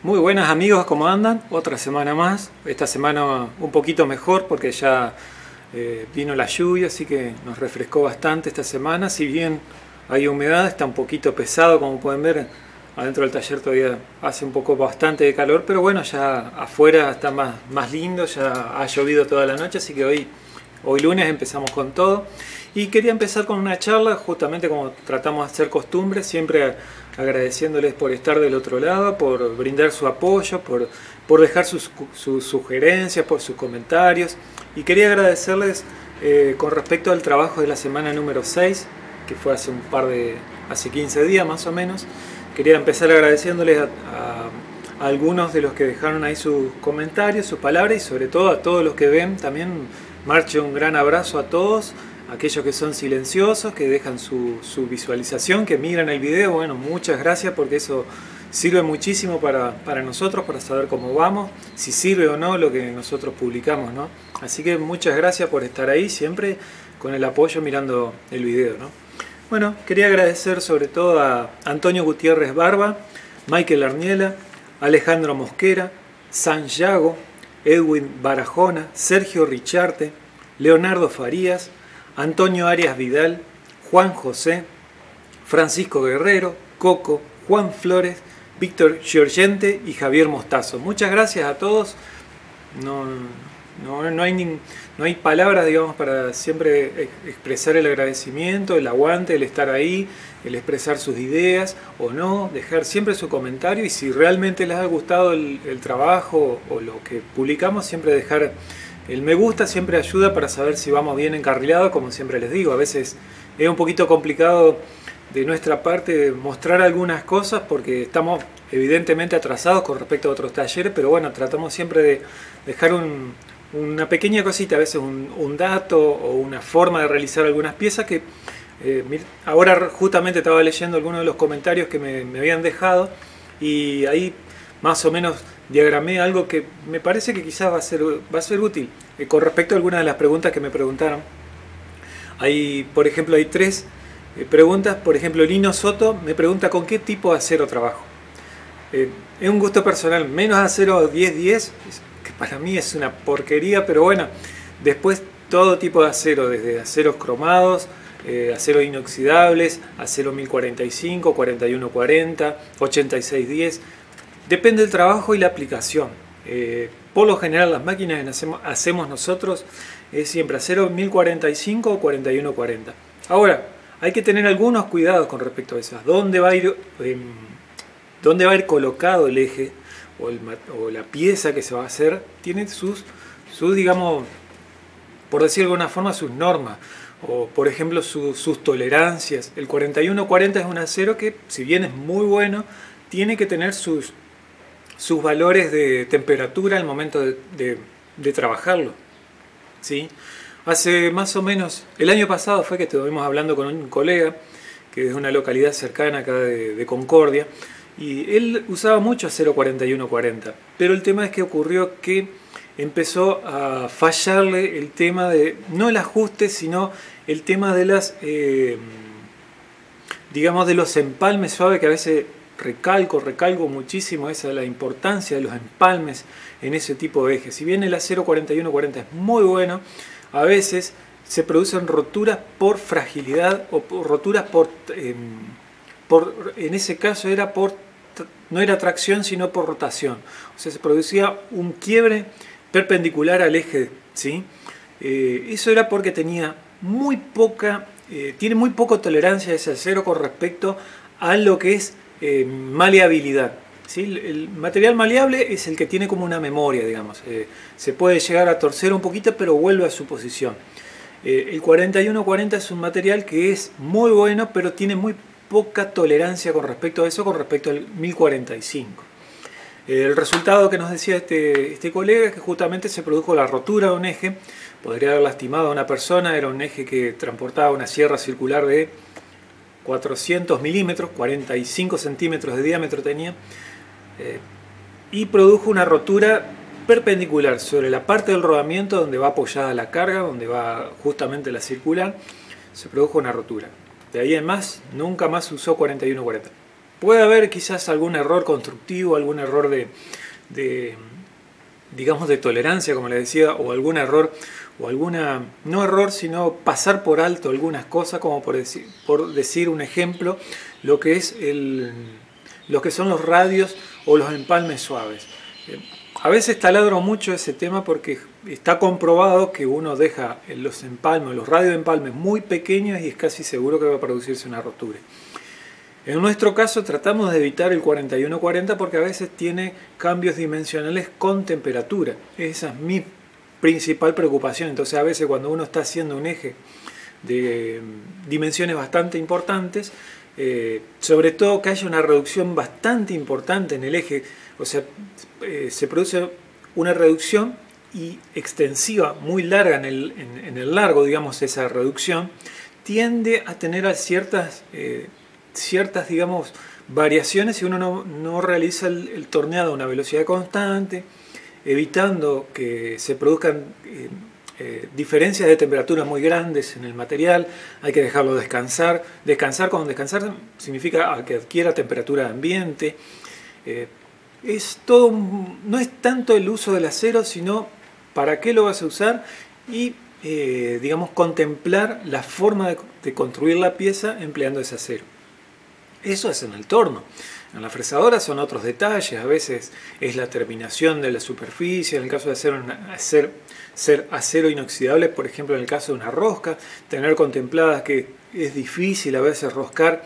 Muy buenas amigos, ¿cómo andan? Otra semana más, esta semana un poquito mejor porque ya vino la lluvia, así que nos refrescó bastante esta semana. Si bien hay humedad, está un poquito pesado, como pueden ver, adentro del taller todavía hace un poco bastante de calor, pero bueno, ya afuera está más lindo, ya ha llovido toda la noche, así que hoy lunes empezamos con todo. Y quería empezar con una charla, justamente como tratamos de hacer costumbre, siempre agradeciéndoles por estar del otro lado, por brindar su apoyo, por dejar sus sugerencias, por sus comentarios. Y quería agradecerles con respecto al trabajo de la semana número 6, que fue hace 15 días más o menos. Quería empezar agradeciéndoles a algunos de los que dejaron ahí sus comentarios, sus palabras, y sobre todo a todos los que ven. También marche un gran abrazo a todos, aquellos que son silenciosos, que dejan su visualización, que miran el video. Bueno, muchas gracias, porque eso sirve muchísimo para nosotros, para saber cómo vamos, si sirve o no lo que nosotros publicamos, ¿no? Así que muchas gracias por estar ahí, siempre con el apoyo mirando el video, ¿no? Bueno, quería agradecer sobre todo a Antonio Gutiérrez Barba, Michael Arniela, Alejandro Mosquera, Santiago, Edwin Barajona, Sergio Richarte, Leonardo Farías, Antonio Arias Vidal, Juan José, Francisco Guerrero, Coco, Juan Flores, Víctor Giorgente y Javier Mostazo. Muchas gracias a todos. No hay palabras, digamos, para siempre expresar el agradecimiento, el aguante, el estar ahí, el expresar sus ideas o no, dejar siempre su comentario, y si realmente les ha gustado el trabajo o lo que publicamos, siempre dejar el me gusta, siempre ayuda para saber si vamos bien encarrilados. Como siempre les digo, a veces es un poquito complicado de nuestra parte mostrar algunas cosas porque estamos evidentemente atrasados con respecto a otros talleres, pero bueno, tratamos siempre de dejar una pequeña cosita, a veces un dato o una forma de realizar algunas piezas que ahora justamente estaba leyendo algunos de los comentarios que me habían dejado, y ahí más o menos diagramé algo que me parece que quizás va a ser útil con respecto a algunas de las preguntas que me preguntaron. Por ejemplo, hay 3 preguntas. Por ejemplo, Lino Soto me pregunta con qué tipo de acero trabajo. Es un gusto personal, menos acero 1010, que para mí es una porquería, pero bueno, después todo tipo de acero, desde aceros cromados, aceros inoxidables, acero 1045, 4140, 8610, depende del trabajo y la aplicación. Por lo general las máquinas que hacemos nosotros es siempre acero 1045 o 4140. Ahora, hay que tener algunos cuidados con respecto a esas. ¿Dónde va a ir colocado el eje o la pieza que se va a hacer? Tiene sus digamos, por decir de alguna forma, sus normas, o por ejemplo sus tolerancias. El 4140 es un acero que, si bien es muy bueno, tiene que tener sus valores de temperatura al momento de trabajarlo, ¿sí? Hace más o menos, el año pasado fue que estuvimos hablando con un colega que es de una localidad cercana acá de Concordia, y él usaba mucho acero 4140, pero el tema es que ocurrió que empezó a fallarle el tema de, no el ajuste, sino el tema de digamos, de los empalmes suaves, que a veces recalco muchísimo esa la importancia de los empalmes en ese tipo de ejes. Si bien el acero 4140 es muy bueno, a veces se producen roturas por fragilidad o roturas en ese caso no era tracción, sino por rotación. O sea, se producía un quiebre perpendicular al eje, ¿sí? Eso era porque tiene muy poca tolerancia ese acero con respecto a lo que es maleabilidad, ¿sí? El material maleable es el que tiene como una memoria, digamos. Se puede llegar a torcer un poquito, pero vuelve a su posición. El 4140 es un material que es muy bueno, pero tiene muy poca tolerancia con respecto a eso, con respecto al 1045. El resultado que nos decía este colega es que justamente se produjo la rotura de un eje. Podría haber lastimado a una persona. Era un eje que transportaba una sierra circular de 400 milímetros, 45 centímetros de diámetro tenía, y produjo una rotura perpendicular sobre la parte del rodamiento donde va apoyada la carga, donde va justamente la circular. Se produjo una rotura. De ahí en más, nunca más usó 4140. puede haber quizás algún error constructivo, algún error digamos de tolerancia, como les decía, o algún error, o alguna, no error, sino pasar por alto algunas cosas, como por decir un ejemplo, lo que son los radios o los empalmes suaves. A veces taladro mucho ese tema porque está comprobado que uno deja los empalmes, los radios de empalmes muy pequeños y es casi seguro que va a producirse una rotura. En nuestro caso tratamos de evitar el 41-40 porque a veces tiene cambios dimensionales con temperatura. Esa es mi principal preocupación. Entonces a veces cuando uno está haciendo un eje de dimensiones bastante importantes, sobre todo que haya una reducción bastante importante en el eje, o sea, se produce una reducción y extensiva muy larga en el largo, digamos, esa reducción tiende a tener ciertas digamos, variaciones si uno no realiza el torneado a una velocidad constante, evitando que se produzcan diferencias de temperatura muy grandes en el material. Hay que dejarlo descansar. Cuando descansar significa que adquiera temperatura de ambiente. No es tanto el uso del acero, sino para qué lo vas a usar y digamos, contemplar la forma de construir la pieza empleando ese acero. Eso es en el torno. En la fresadora son otros detalles, a veces es la terminación de la superficie, en el caso de ser acero inoxidable, por ejemplo en el caso de una rosca, tener contempladas que es difícil a veces roscar,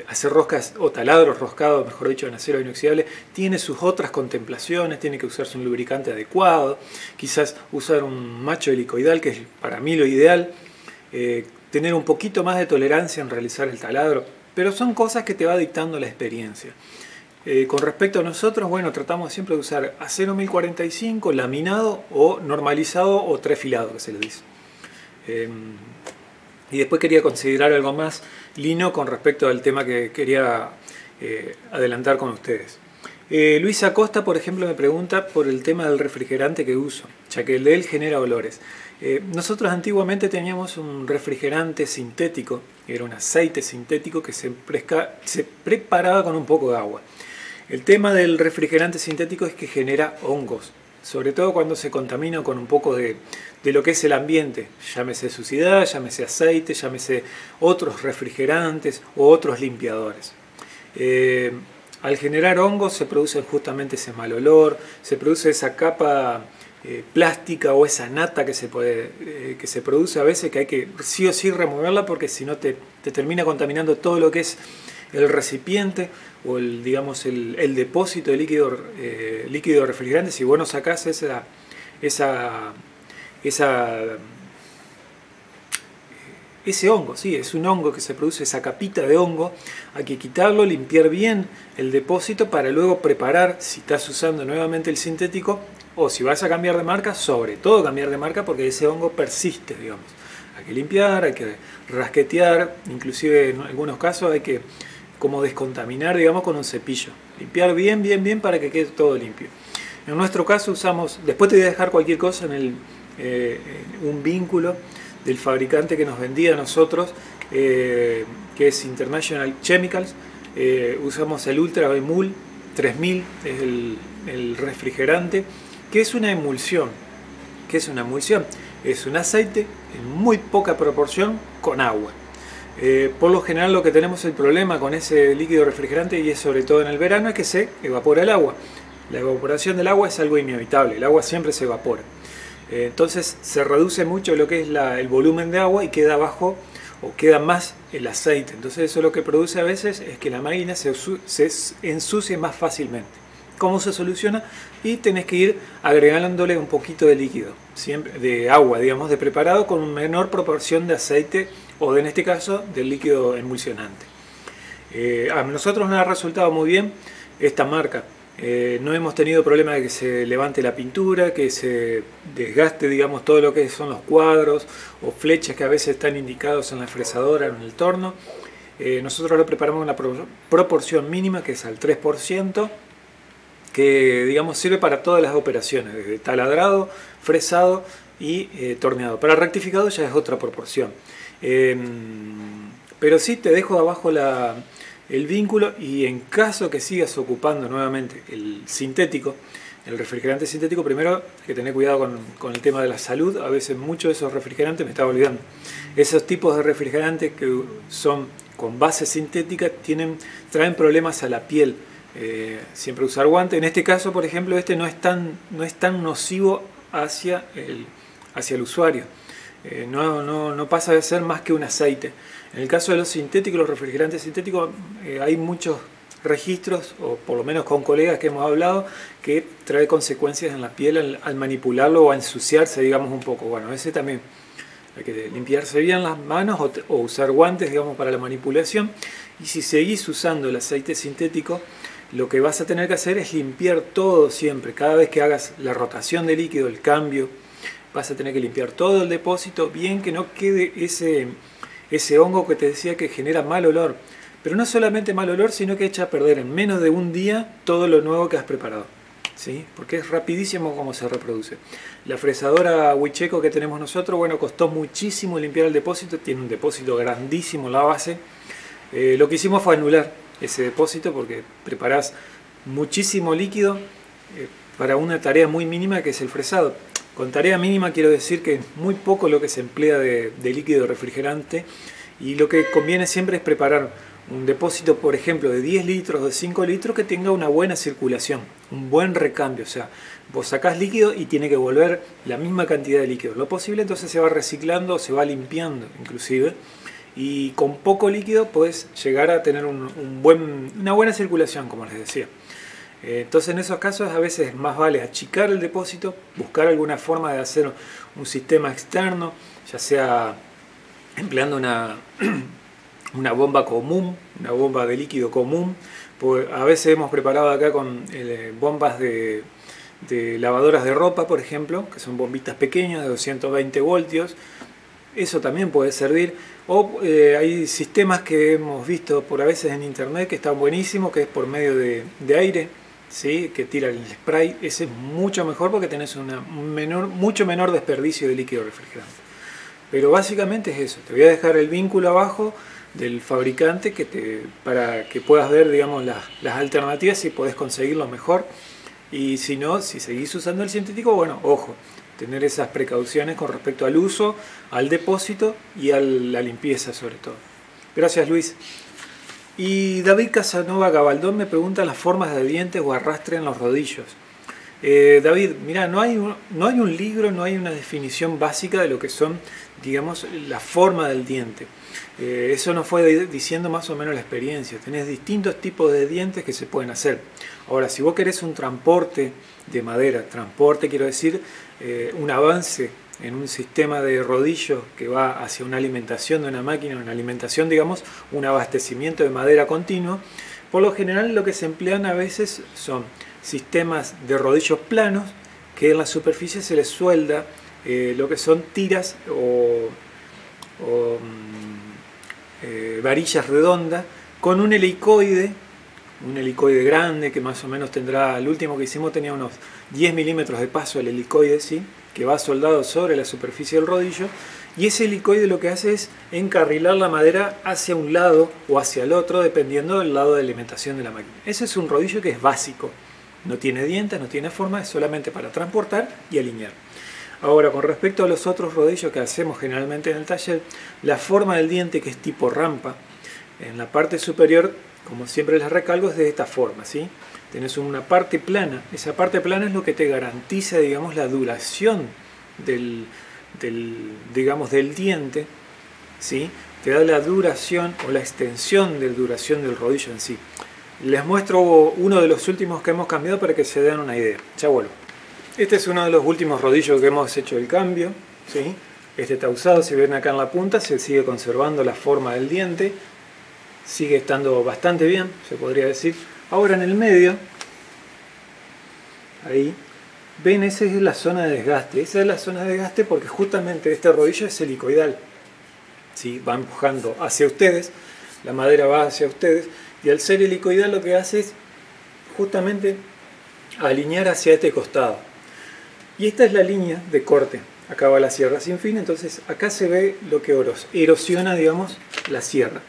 hacer roscas o taladros roscados, mejor dicho, en acero inoxidable, tiene sus otras contemplaciones, tiene que usarse un lubricante adecuado, quizás usar un macho helicoidal, que es para mí lo ideal, tener un poquito más de tolerancia en realizar el taladro. Pero son cosas que te va dictando la experiencia. Con respecto a nosotros, bueno, tratamos siempre de usar acero 1045, laminado o normalizado o trefilado, que se le dice. Y después quería considerar algo más, Lino, con respecto al tema que quería adelantar con ustedes. Luis Acosta, por ejemplo, me pregunta por el tema del refrigerante que uso, ya que el de él genera olores. Nosotros antiguamente teníamos un refrigerante sintético, era un aceite sintético que se preparaba con un poco de agua. El tema del refrigerante sintético es que genera hongos, sobre todo cuando se contamina con un poco de lo que es el ambiente, llámese suciedad, llámese aceite, llámese otros refrigerantes o otros limpiadores. Al generar hongos se produce justamente ese mal olor, se produce esa capa plástica o esa nata que se produce a veces, que hay que sí o sí removerla porque si no te termina contaminando todo lo que es el recipiente o digamos el depósito de líquido refrigerante. Si vos no sacás ese hongo, sí, es un hongo que se produce, esa capita de hongo, hay que quitarlo, limpiar bien el depósito para luego preparar, si estás usando nuevamente el sintético, o si vas a cambiar de marca, sobre todo cambiar de marca porque ese hongo persiste, digamos. Hay que limpiar, hay que rasquetear, inclusive en algunos casos hay que como descontaminar, digamos, con un cepillo. Limpiar bien, bien, bien para que quede todo limpio. En nuestro caso usamos, después te voy a dejar cualquier cosa en un vínculo del fabricante que nos vendía a nosotros, que es International Chemicals. Usamos el Ultra Bemul 3000, es el refrigerante, que es una emulsión. ¿Qué es una emulsión? Es un aceite en muy poca proporción con agua. Por lo general lo que tenemos el problema con ese líquido refrigerante, y es sobre todo en el verano, es que se evapora el agua. La evaporación del agua es algo inevitable, el agua siempre se evapora. Entonces se reduce mucho lo que es el volumen de agua y queda abajo o queda más el aceite. Entonces eso lo que produce a veces es que la máquina se ensucie más fácilmente. ¿Cómo se soluciona? Y tenés que ir agregándole un poquito de líquido, siempre de agua, digamos, de preparado con menor proporción de aceite o en este caso del líquido emulsionante. A nosotros nos ha resultado muy bien esta marca. No hemos tenido problema de que se levante la pintura, que se desgaste, digamos, todo lo que son los cuadros o flechas que a veces están indicados en la fresadora o en el torno. Nosotros lo preparamos en una proporción mínima, que es al 3%, que digamos sirve para todas las operaciones, desde taladrado, fresado y torneado. Para rectificado ya es otra proporción. Pero sí te dejo abajo el vínculo, y en caso que sigas ocupando nuevamente el sintético, el refrigerante sintético, primero hay que tener cuidado con el tema de la salud. A veces muchos de esos refrigerantes, me estaba olvidando, esos tipos de refrigerantes que son con base sintética traen problemas a la piel. Siempre usar guantes. En este caso, por ejemplo, este no es tan nocivo hacia el usuario. No pasa de ser más que un aceite. En el caso de los sintéticos, los refrigerantes sintéticos, hay muchos registros, o por lo menos con colegas que hemos hablado, que trae consecuencias en la piel al manipularlo o a ensuciarse, digamos, un poco. Bueno, ese también hay que limpiarse bien las manos o usar guantes, digamos, para la manipulación. Y si seguís usando el aceite sintético, lo que vas a tener que hacer es limpiar todo siempre. Cada vez que hagas la rotación de líquido, el cambio, vas a tener que limpiar todo el depósito, bien que no quede ese hongo que te decía que genera mal olor. Pero no solamente mal olor, sino que echa a perder en menos de un día todo lo nuevo que has preparado, ¿sí? Porque es rapidísimo como se reproduce. La fresadora Wicheco que tenemos nosotros, bueno, costó muchísimo limpiar el depósito, tiene un depósito grandísimo en la base. Lo que hicimos fue anular ese depósito porque preparás muchísimo líquido para una tarea muy mínima que es el fresado. Con tarea mínima quiero decir que es muy poco lo que se emplea de líquido refrigerante, y lo que conviene siempre es preparar un depósito, por ejemplo, de 10 litros o de 5 litros que tenga una buena circulación, un buen recambio. O sea, vos sacás líquido y tiene que volver la misma cantidad de líquido. Lo posible, entonces se va reciclando, se va limpiando inclusive, y con poco líquido podés llegar a tener una buena circulación, como les decía. Entonces en esos casos a veces más vale achicar el depósito, buscar alguna forma de hacer un sistema externo, ya sea empleando una bomba común, una bomba de líquido común. Pues a veces hemos preparado acá con bombas de lavadoras de ropa, por ejemplo, que son bombitas pequeñas de 220 voltios. Eso también puede servir. O hay sistemas que hemos visto por a veces en internet que están buenísimos, que es por medio de aire, ¿sí? Que tira el spray. Ese es mucho mejor porque tenés mucho menor desperdicio de líquido refrigerante. Pero básicamente es eso. Te voy a dejar el vínculo abajo del fabricante para que puedas ver, digamos, las alternativas, si podés conseguirlo mejor. Y si no, si seguís usando el sintético, bueno, ojo, tener esas precauciones con respecto al uso, al depósito y a la limpieza sobre todo. Gracias, Luis. Y David Casanova Gabaldón me pregunta las formas de dientes o arrastre en los rodillos. David, mira, no hay un libro, no hay una definición básica de lo que son, digamos, la forma del diente. Eso nos fue diciendo más o menos la experiencia. Tenés distintos tipos de dientes que se pueden hacer. Ahora, si vos querés un transporte de madera, transporte quiero decir un avance en un sistema de rodillo que va hacia una alimentación de una máquina, una alimentación, digamos, un abastecimiento de madera continuo, por lo general lo que se emplean a veces son sistemas de rodillos planos, que en la superficie se les suelda lo que son tiras o varillas redondas con un helicoide grande que más o menos tendrá, el último que hicimos tenía unos 10 milímetros de paso el helicoide, ¿sí? Que va soldado sobre la superficie del rodillo, y ese helicoide lo que hace es encarrilar la madera hacia un lado o hacia el otro dependiendo del lado de alimentación de la máquina. Ese es un rodillo que es básico, no tiene dientes, no tiene forma, es solamente para transportar y alinear. Ahora, con respecto a los otros rodillos que hacemos generalmente en el taller, la forma del diente, que es tipo rampa, en la parte superior, como siempre les recalco, es de esta forma, ¿sí? Tenés una parte plana. Esa parte plana es lo que te garantiza, digamos, la duración del diente, ¿sí? Te da la duración o la extensión de duración del rodillo en sí. Les muestro uno de los últimos que hemos cambiado para que se den una idea. Ya vuelvo. Este es uno de los últimos rodillos que hemos hecho el cambio, ¿sí? Este está usado, si ven acá en la punta, se sigue conservando la forma del diente, sigue estando bastante bien, se podría decir. Ahora en el medio, ahí, ven, esa es la zona de desgaste. Esa es la zona de desgaste porque justamente este rodillo es helicoidal, ¿sí? Va empujando hacia ustedes, la madera va hacia ustedes, y al ser helicoidal lo que hace es justamente alinear hacia este costado. Y esta es la línea de corte. Acá va la sierra sin fin, entonces acá se ve lo que erosiona, digamos, la sierra.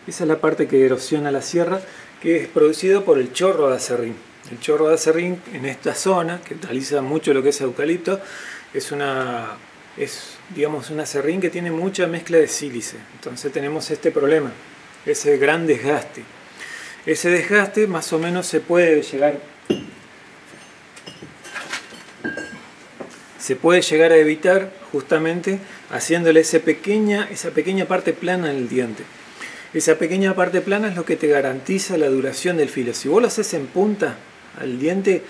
Esa es la parte que erosiona la sierra, que es producido por el chorro de aserrín. El chorro de aserrín en esta zona, que utiliza mucho lo que es eucalipto, es digamos un aserrín que tiene mucha mezcla de sílice. Entonces tenemos este problema, ese gran desgaste. Ese desgaste más o menos se puede llegar a evitar justamente haciéndole esa pequeña parte plana en el diente. Esa pequeña parte plana es lo que te garantiza la duración del filo. Si vos lo haces en punta al diente,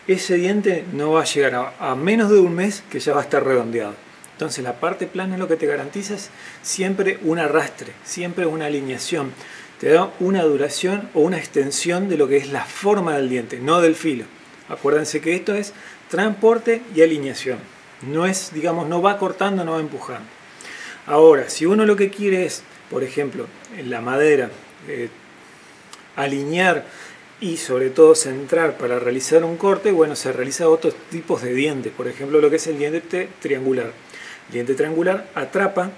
ese diente no va a llegar a menos de un mes que ya va a estar redondeado. Entonces la parte plana es lo que te garantiza es siempre un arrastre, siempre una alineación. Te da una duración o una extensión de lo que es la forma del diente, no del filo. Acuérdense que esto es transporte y alineación. No es, digamos, no va cortando, no va empujando. Ahora, si uno lo que quiere es, por ejemplo, en la madera, alinear y sobre todo centrar para realizar un corte, bueno, se realiza otros tipos de dientes. Por ejemplo, lo que es el diente triangular. El diente triangular atrapa,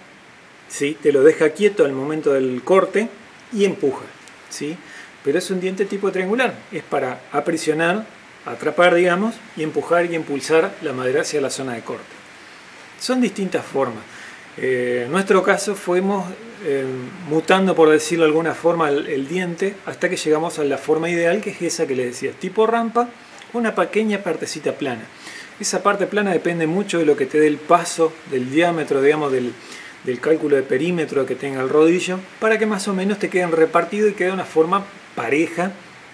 ¿sí? Te lo deja quieto al momento del corte y empuja, ¿sí? Pero es un diente tipo triangular. Es para aprisionar, atrapar, digamos, y empujar y impulsar la madera hacia la zona de corte. Son distintas formas. En nuestro caso fuimos mutando, por decirlo de alguna forma, el diente hasta que llegamos a la forma ideal, que es esa que les decía, tipo rampa, una pequeña partecita plana. Esa parte plana depende mucho de lo que te dé el paso, del diámetro, digamos, del cálculo de perímetro que tenga el rodillo, para que más o menos te queden repartidos y quede una forma pareja,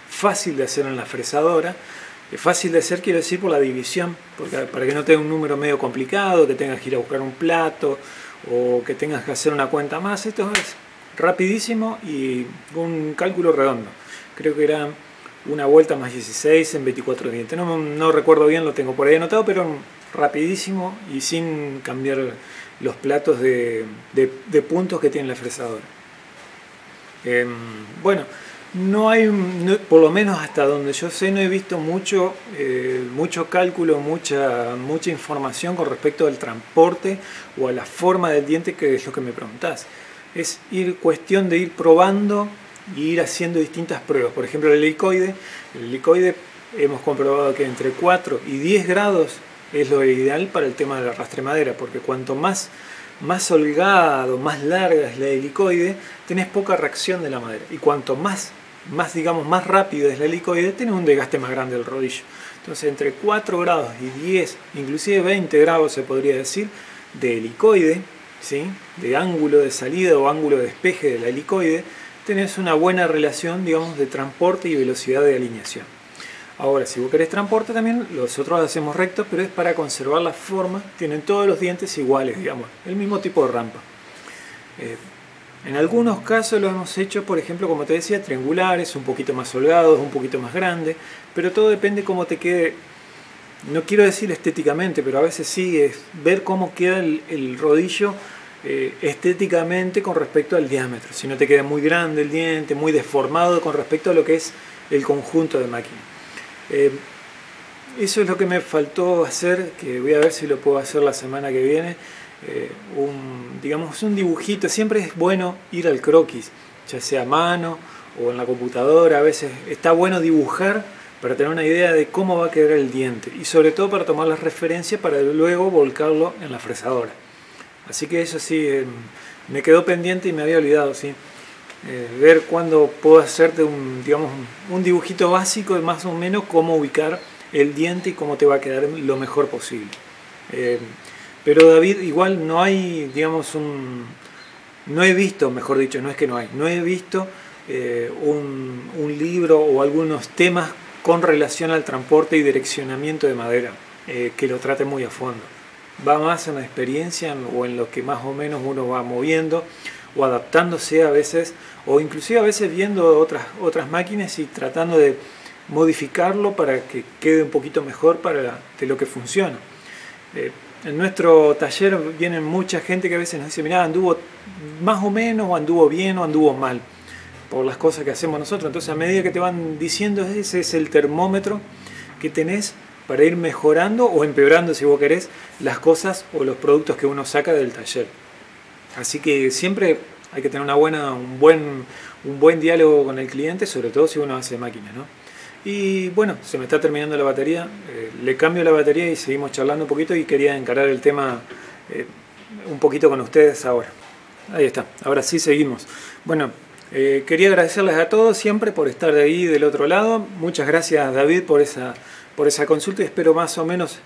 fácil de hacer en la fresadora. Fácil de hacer, quiero decir, por la división, porque para que no tenga un número medio complicado, que tengas que ir a buscar un plato o que tengas que hacer una cuenta más. Esto es rapidísimo y un cálculo redondo. Creo que era una vuelta más 16 en 24 dientes. No recuerdo bien, lo tengo por ahí anotado, pero rapidísimo y sin cambiar los platos de puntos que tiene la fresadora. Bueno, por lo menos hasta donde yo sé, no he visto mucho cálculo, mucha información con respecto al transporte o a la forma del diente, que es lo que me preguntás. Es cuestión de ir probando y ir haciendo distintas pruebas. Por ejemplo, el helicoide hemos comprobado que entre 4 y 10 grados es lo ideal para el tema del arrastre madera, porque cuanto más holgado, más larga es la helicoide, tenés poca reacción de la madera. Y cuanto más rápido es la helicoide, tenés un desgaste más grande del rodillo. Entonces, entre 4 grados y 10, inclusive 20 grados se podría decir, de helicoide, ¿sí? De ángulo de salida o ángulo de despeje de la helicoide, tenés una buena relación, digamos, de transporte y velocidad de alineación. Ahora, si vos querés transporte también, nosotros hacemos rectos, pero es para conservar la forma. Tienen todos los dientes iguales, digamos, el mismo tipo de rampa. En algunos casos lo hemos hecho, por ejemplo, como te decía, triangulares, un poquito más holgados, un poquito más grandes, pero todo depende cómo te quede. No quiero decir estéticamente, pero a veces sí, es ver cómo queda el rodillo estéticamente con respecto al diámetro. Si no te queda muy grande el diente, muy deformado con respecto a lo que es el conjunto de máquina. Eso es lo que me faltó hacer, que voy a ver si lo puedo hacer la semana que viene. Digamos un dibujito. Siempre es bueno ir al croquis, ya sea a mano o en la computadora. A veces está bueno dibujar para tener una idea de cómo va a quedar el diente y sobre todo para tomar las referencias para luego volcarlo en la fresadora. Así que eso sí, me quedó pendiente y me había olvidado, ¿sí? Ver cuándo puedo hacerte un dibujito básico de más o menos cómo ubicar el diente y cómo te va a quedar lo mejor posible. Pero David, igual no hay, no he visto, mejor dicho, no es que no hay, no he visto un libro o algunos temas con relación al transporte y direccionamiento de madera que lo trate muy a fondo. Va más en la experiencia o en lo que más o menos uno va moviendo o adaptándose a veces, o inclusive a veces viendo otras máquinas y tratando de modificarlo para que quede un poquito mejor de lo que funciona. En nuestro taller viene mucha gente que a veces nos dice, mirá, anduvo más o menos, o anduvo bien, o anduvo mal, por las cosas que hacemos nosotros. Entonces, a medida que te van diciendo, ese es el termómetro que tenés para ir mejorando o empeorando, si vos querés, las cosas o los productos que uno saca del taller. Así que siempre hay que tener un buen diálogo con el cliente, sobre todo si uno hace máquina, ¿no? Y bueno, se me está terminando la batería, le cambio la batería y seguimos charlando un poquito y quería encarar el tema un poquito con ustedes ahora. Ahí está, ahora sí seguimos. Bueno, quería agradecerles a todos siempre por estar de ahí del otro lado. Muchas gracias, David, por esa consulta, y espero más o menos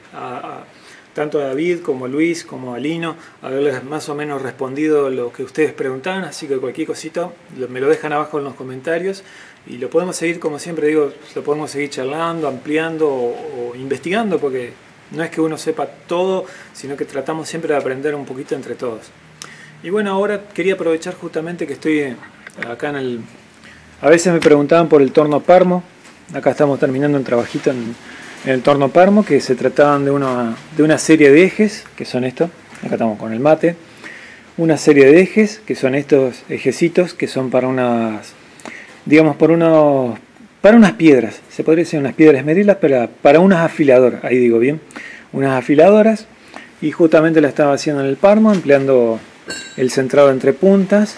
tanto a David como a Luis como a Lino haberles más o menos respondido lo que ustedes preguntaban, así que cualquier cosita me lo dejan abajo en los comentarios y lo podemos seguir, como siempre digo, lo podemos seguir charlando, ampliando o investigando, porque no es que uno sepa todo, sino que tratamos siempre de aprender un poquito entre todos. Y bueno, ahora quería aprovechar justamente que estoy acá A veces me preguntaban por el torno Parmo. Acá estamos terminando un trabajito en el torno Parmo, que se trataban de una serie de ejes, que son estos. Acá estamos con el mate. Una serie de ejes, que son estos ejecitos, que son para unas, digamos, para unas piedras. Se podría decir unas piedras esmerilas, pero para unas afiladoras, ahí digo bien, unas afiladoras. Y justamente la estaba haciendo en el Parmo, empleando el centrado entre puntas,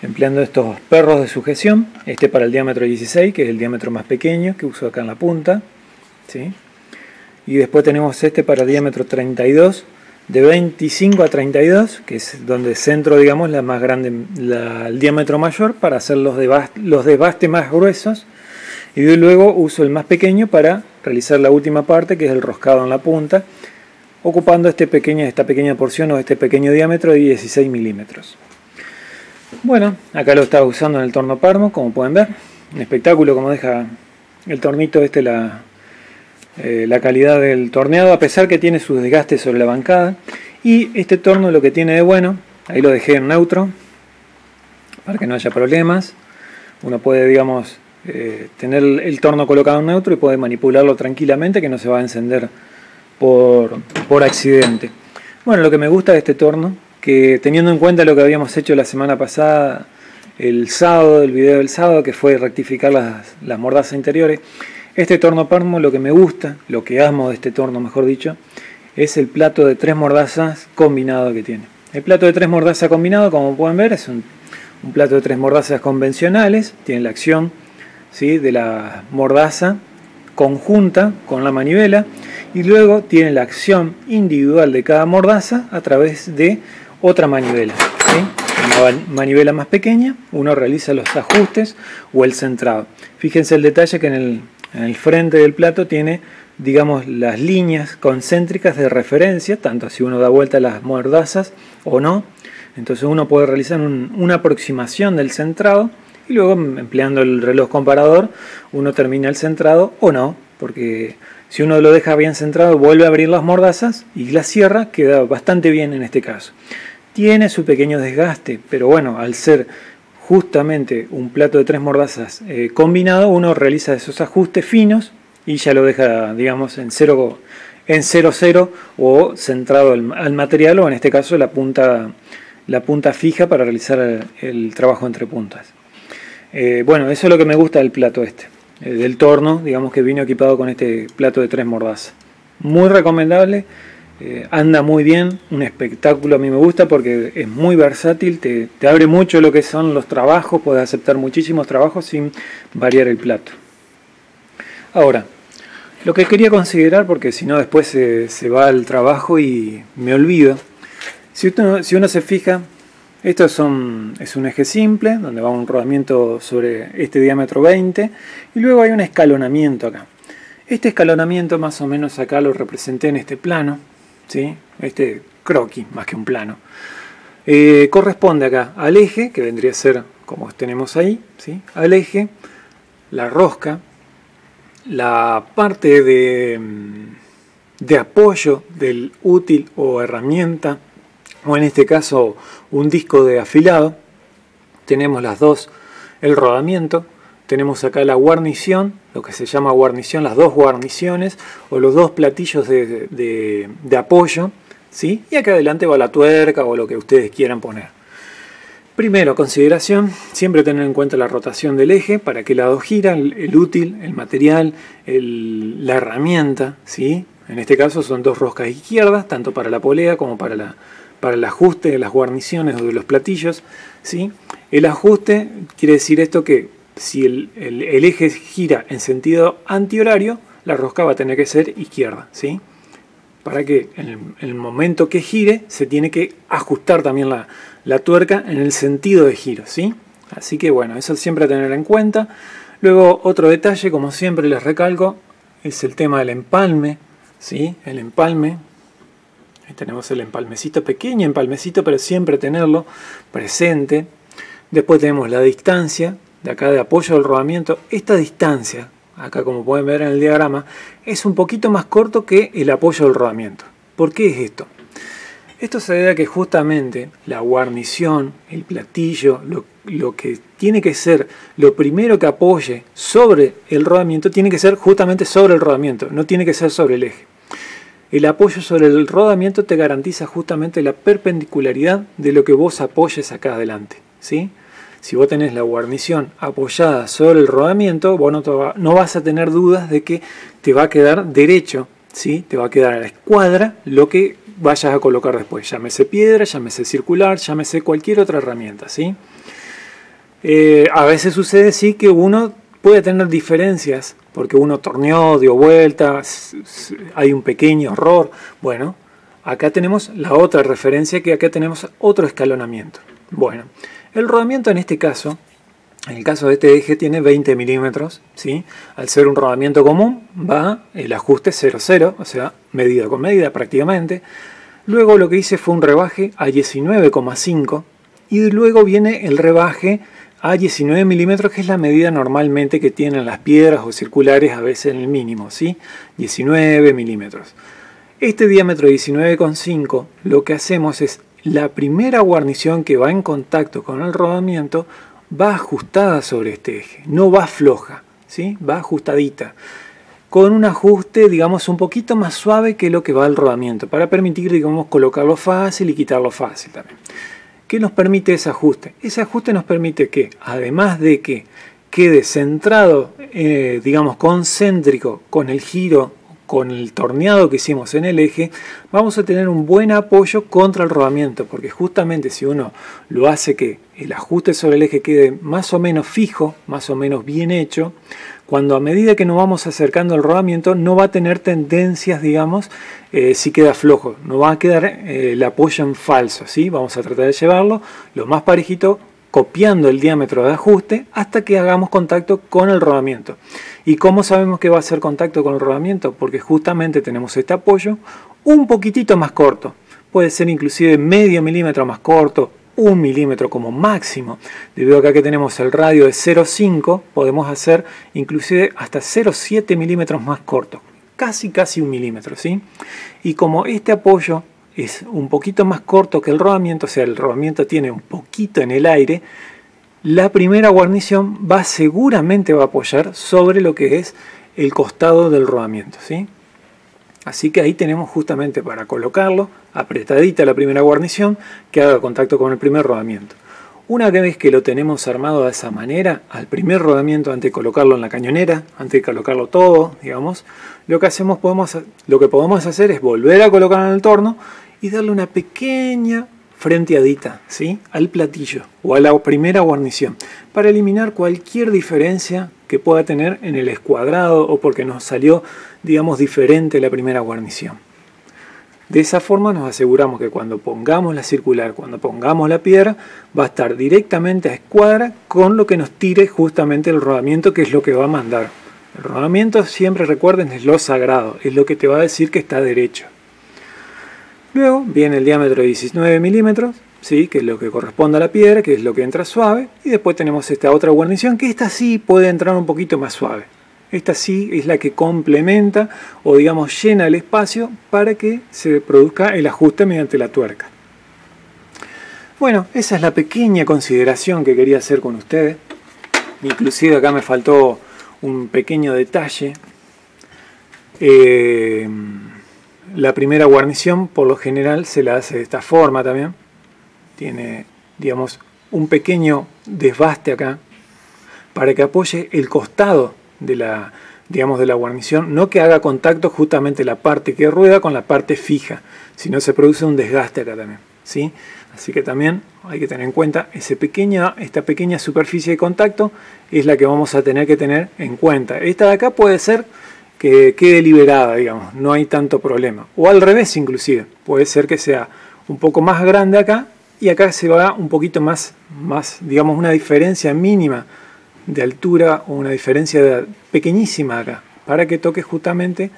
empleando estos perros de sujeción, este para el diámetro 16, que es el diámetro más pequeño que uso acá en la punta, ¿sí? Y después tenemos este para el diámetro 32, de 25 a 32, que es donde centro, digamos, la más grande, el diámetro mayor, para hacer los desbastes más gruesos, y luego uso el más pequeño para realizar la última parte, que es el roscado en la punta, ocupando esta pequeña porción o este pequeño diámetro de 16 milímetros. Bueno, acá lo estaba usando en el torno Parmo, como pueden ver. Un espectáculo como deja el tornito la calidad del torneado, a pesar que tiene sus desgastes sobre la bancada. Y este torno lo que tiene de bueno, ahí lo dejé en neutro, para que no haya problemas. Uno puede, digamos, tener el torno colocado en neutro y puede manipularlo tranquilamente, que no se va a encender por accidente. Bueno, lo que me gusta de este torno, que teniendo en cuenta lo que habíamos hecho la semana pasada, el video del sábado, que fue rectificar las mordazas interiores, este torno Parmo, lo que me gusta, lo que amo de este torno, mejor dicho, es el plato de 3 mordazas combinado que tiene. El plato de 3 mordazas combinado, como pueden ver, es un plato de 3 mordazas convencionales, tiene la acción, ¿sí?, de la mordaza conjunta con la manivela, y luego tiene la acción individual de cada mordaza a través de otra manivela, ¿sí? Una manivela más pequeña, uno realiza los ajustes o el centrado. Fíjense el detalle que en el frente del plato tiene, digamos, las líneas concéntricas de referencia, tanto si uno da vuelta a las mordazas o no. Entonces uno puede realizar una aproximación del centrado y luego, empleando el reloj comparador, uno termina el centrado o no, porque si uno lo deja bien centrado, vuelve a abrir las mordazas y la cierra, queda bastante bien en este caso. Tiene su pequeño desgaste, pero bueno, al ser justamente un plato de 3 mordazas combinado, uno realiza esos ajustes finos y ya lo deja, digamos, en 0,0 o centrado al material, o en este caso la punta fija para realizar el trabajo entre puntas. Bueno, eso es lo que me gusta del plato del torno, digamos, que vino equipado con este plato de 3 mordazas. Muy recomendable. Anda muy bien, un espectáculo. A mí me gusta porque es muy versátil, te abre mucho lo que son los trabajos, puedes aceptar muchísimos trabajos sin variar el plato. Ahora, lo que quería considerar, porque si no después se va al trabajo y me olvido, si uno se fija, esto es un eje simple, donde va un rodamiento sobre este diámetro 20, y luego hay un escalonamiento acá. Este escalonamiento más o menos acá lo representé en este plano, ¿sí? Este croquis más que un plano. Corresponde acá al eje, que vendría a ser como tenemos ahí, ¿sí?, al eje, la rosca, la parte de apoyo del útil o herramienta, o en este caso un disco de afilado. Tenemos las dos, el rodamiento. Tenemos acá la guarnición, lo que se llama guarnición, las dos guarniciones o los dos platillos de apoyo, ¿sí? Y acá adelante va la tuerca o lo que ustedes quieran poner. Primero, consideración, siempre tener en cuenta la rotación del eje, para qué lado gira, el útil, el material, la herramienta, ¿sí? En este caso son dos roscas izquierdas, tanto para la polea como para para el ajuste de las guarniciones o de los platillos, ¿sí? El ajuste quiere decir esto que si el eje gira en sentido antihorario, la rosca va a tener que ser izquierda, ¿sí? Para que en el momento que gire se tiene que ajustar también la tuerca en el sentido de giro, ¿sí? Así que bueno, eso siempre a tener en cuenta. Luego otro detalle, como siempre les recalco, es el tema del empalme, ¿sí? El empalme. Ahí tenemos el empalmecito, pequeño empalmecito, pero siempre tenerlo presente. Después tenemos la distancia de acá de apoyo del rodamiento. Esta distancia, acá como pueden ver en el diagrama, es un poquito más corto que el apoyo del rodamiento. ¿Por qué es esto? Esto se debe a que justamente la guarnición, el platillo, lo que tiene que ser lo primero que apoye sobre el rodamiento, tiene que ser justamente sobre el rodamiento, no tiene que ser sobre el eje. El apoyo sobre el rodamiento te garantiza justamente la perpendicularidad de lo que vos apoyes acá adelante, ¿sí? Si vos tenés la guarnición apoyada sobre el rodamiento, vos no vas a tener dudas de que te va a quedar derecho, ¿sí? Te va a quedar a la escuadra lo que vayas a colocar después. Llámese piedra, llámese circular, llámese cualquier otra herramienta, ¿sí? A veces sucede, sí, que uno puede tener diferencias, porque uno torneó, dio vueltas, hay un pequeño error. Bueno, acá tenemos la otra referencia, que acá tenemos otro escalonamiento. Bueno, el rodamiento en este caso, en el caso de este eje, tiene 20 milímetros, ¿sí? Al ser un rodamiento común, va el ajuste 0,0, o sea, medida con medida prácticamente. Luego lo que hice fue un rebaje a 19,5 y luego viene el rebaje a 19 milímetros, que es la medida normalmente que tienen las piedras o circulares, a veces en el mínimo, ¿sí? 19 milímetros. Este diámetro de 19,5, lo que hacemos es la primera guarnición que va en contacto con el rodamiento va ajustada sobre este eje, no va floja, ¿sí? Va ajustadita, con un ajuste, digamos, un poquito más suave que lo que va al rodamiento, para permitir, digamos, colocarlo fácil y quitarlo fácil también. ¿Qué nos permite ese ajuste? Ese ajuste nos permite que, además de que quede centrado, digamos, concéntrico con el giro, con el torneado que hicimos en el eje, vamos a tener un buen apoyo contra el rodamiento, porque justamente si uno lo hace que el ajuste sobre el eje quede más o menos fijo, más o menos bien hecho, cuando a medida que nos vamos acercando al rodamiento no va a tener tendencias, digamos, si queda flojo, no va a quedar el apoyo en falso, ¿sí? Vamos a tratar de llevarlo lo más parejito, copiando el diámetro de ajuste hasta que hagamos contacto con el rodamiento. ¿Y cómo sabemos que va a hacer contacto con el rodamiento? Porque justamente tenemos este apoyo un poquitito más corto, puede ser inclusive medio milímetro más corto, 1 milímetro como máximo. Debido a que aquí tenemos el radio de 0,5, podemos hacer inclusive hasta 0,7 milímetros más corto, casi 1 milímetro, ¿sí? Y como este apoyo es un poquito más corto que el rodamiento, o sea, el rodamiento tiene un poquito en el aire, la primera guarnición seguramente va a apoyar sobre lo que es el costado del rodamiento, ¿sí? Así que ahí tenemos justamente para colocarlo, apretadita la primera guarnición, que haga contacto con el primer rodamiento. Una vez que lo tenemos armado de esa manera, al primer rodamiento, antes de colocarlo en la cañonera, antes de colocarlo todo, digamos, lo que podemos hacer es volver a colocar en el torno y darle una pequeña frenteadita, ¿sí? Al platillo o a la primera guarnición, para eliminar cualquier diferencia que pueda tener en el escuadrado o porque nos salió, digamos, diferente la primera guarnición. De esa forma nos aseguramos que cuando pongamos la circular, cuando pongamos la piedra, va a estar directamente a escuadra con lo que nos tire justamente el rodamiento, que es lo que va a mandar. El rodamiento, siempre recuerden, es lo sagrado, es lo que te va a decir que está derecho. Luego viene el diámetro de 19 milímetros, ¿sí? Que es lo que corresponde a la piedra, que es lo que entra suave. Y después tenemos esta otra guarnición, que esta sí puede entrar un poquito más suave. Esta sí es la que complementa o, digamos, llena el espacio para que se produzca el ajuste mediante la tuerca. Bueno, esa es la pequeña consideración que quería hacer con ustedes. Inclusive acá me faltó un pequeño detalle. La primera guarnición por lo general se la hace de esta forma también. Tiene, digamos, un pequeño desbaste acá para que apoye el costado de la guarnición, no que haga contacto justamente la parte que rueda con la parte fija, sino se produce un desgaste acá también. ¿sí? Así que también hay que tener en cuenta esta pequeña superficie de contacto es la que vamos a tener que tener en cuenta. Esta de acá puede ser que quede liberada, digamos, no hay tanto problema. O al revés inclusive, puede ser que sea un poco más grande acá y acá se va un poquito más, digamos, una diferencia mínima de altura o una diferencia pequeñísima acá, para que toque justamente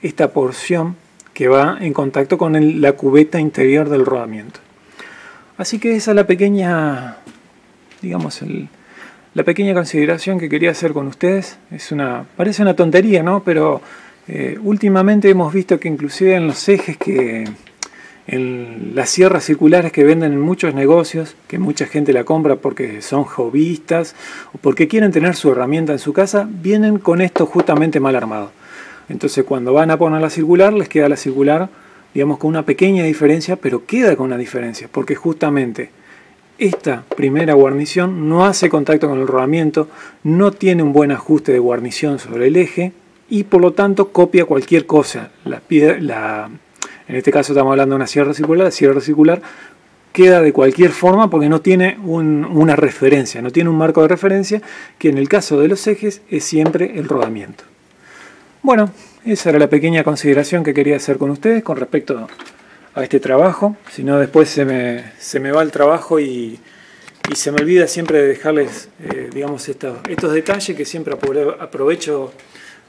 esta porción que va en contacto con la cubeta interior del rodamiento. Así que esa es la pequeña, digamos, la pequeña consideración que quería hacer con ustedes. Parece una tontería, ¿no? Pero últimamente hemos visto que inclusive en los ejes en las sierras circulares que venden en muchos negocios, que mucha gente la compra porque son hobbyistas o porque quieren tener su herramienta en su casa, vienen con esto justamente mal armado. Entonces cuando van a poner la circular, les queda la circular, digamos, con una pequeña diferencia, pero queda con una diferencia, porque justamente esta primera guarnición no hace contacto con el rodamiento, no tiene un buen ajuste de guarnición sobre el eje y por lo tanto copia cualquier cosa. En este caso estamos hablando de una sierra circular. La sierra circular queda de cualquier forma porque no tiene una referencia, no tiene un marco de referencia, que en el caso de los ejes es siempre el rodamiento. Bueno, esa era la pequeña consideración que quería hacer con ustedes con respecto a este trabajo. Si no, después se me va el trabajo y se me olvida siempre de dejarles digamos, estos detalles que siempre aprovecho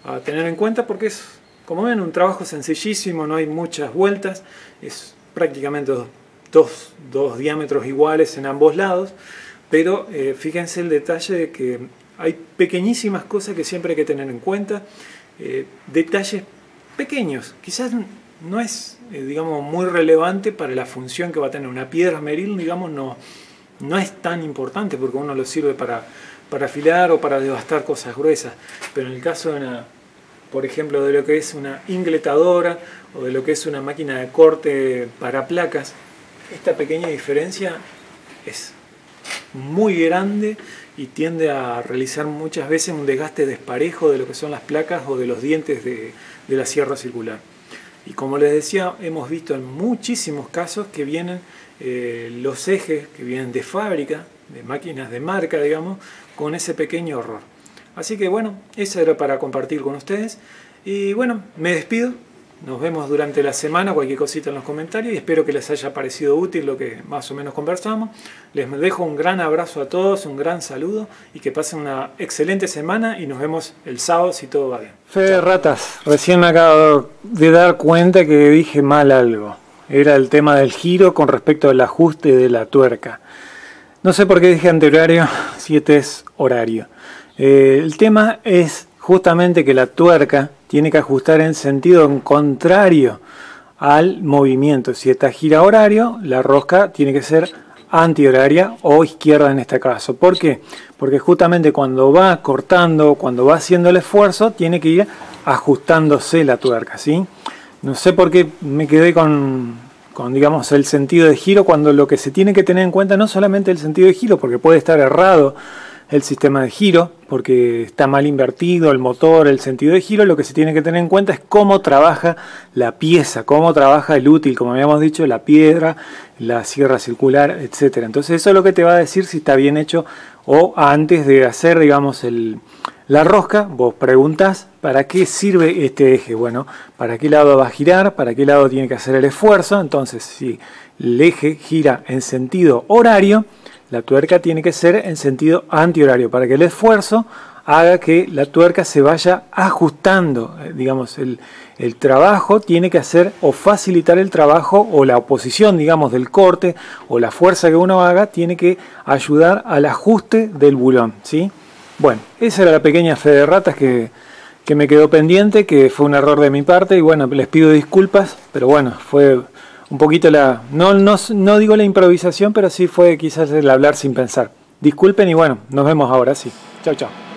a tener en cuenta, porque es, como ven, un trabajo sencillísimo, no hay muchas vueltas, es prácticamente dos diámetros iguales en ambos lados, pero fíjense el detalle de que hay pequeñísimas cosas que siempre hay que tener en cuenta, detalles pequeños, quizás no es digamos, muy relevante para la función que va a tener una piedra meril, digamos, no es tan importante porque uno lo sirve para afilar o para devastar cosas gruesas, pero en el caso de por ejemplo, de lo que es una ingletadora o de lo que es una máquina de corte para placas, esta pequeña diferencia es muy grande y tiende a realizar muchas veces un desgaste desparejo de lo que son las placas o de los dientes de la sierra circular. Y como les decía, hemos visto en muchísimos casos que vienen los ejes que vienen de fábrica, de máquinas de marca, digamos, con ese pequeño error. Así que bueno, eso era para compartir con ustedes. Y bueno, me despido. Nos vemos durante la semana, cualquier cosita en los comentarios, y espero que les haya parecido útil lo que más o menos conversamos. Les dejo un gran abrazo a todos, un gran saludo y que pasen una excelente semana y nos vemos el sábado si todo va bien. Fede Ratas, recién me acabo de dar cuenta que dije mal algo. Era el tema del giro con respecto al ajuste de la tuerca. No sé por qué dije antihorario, si este es horario. El tema es justamente que la tuerca tiene que ajustar en sentido contrario al movimiento. Si esta gira horario, la rosca tiene que ser antihoraria o izquierda en este caso. ¿Por qué? Porque justamente cuando va cortando, cuando va haciendo el esfuerzo, tiene que ir ajustándose la tuerca, ¿sí? No sé por qué me quedé con digamos, el sentido de giro, cuando lo que se tiene que tener en cuenta no solamente el sentido de giro, porque puede estar errado el sistema de giro, porque está mal invertido el motor, el sentido de giro. Lo que se tiene que tener en cuenta es cómo trabaja la pieza, cómo trabaja el útil, como habíamos dicho, la piedra, la sierra circular, etc. Entonces eso es lo que te va a decir si está bien hecho, o antes de hacer, digamos, la rosca, vos preguntás ¿para qué sirve este eje? Bueno, ¿para qué lado va a girar? ¿Para qué lado tiene que hacer el esfuerzo? Entonces, si el eje gira en sentido horario, la tuerca tiene que ser en sentido antihorario, para que el esfuerzo haga que la tuerca se vaya ajustando. Digamos, el trabajo tiene que hacer o facilitar el trabajo, o la oposición, digamos, del corte, o la fuerza que uno haga, tiene que ayudar al ajuste del bulón, ¿sí? Bueno, esa era la pequeña fe de ratas que me quedó pendiente, que fue un error de mi parte, y bueno, les pido disculpas, pero bueno, fue un poquito no digo la improvisación, pero sí fue quizás el hablar sin pensar. Disculpen y bueno, nos vemos ahora, sí. Chao, chao.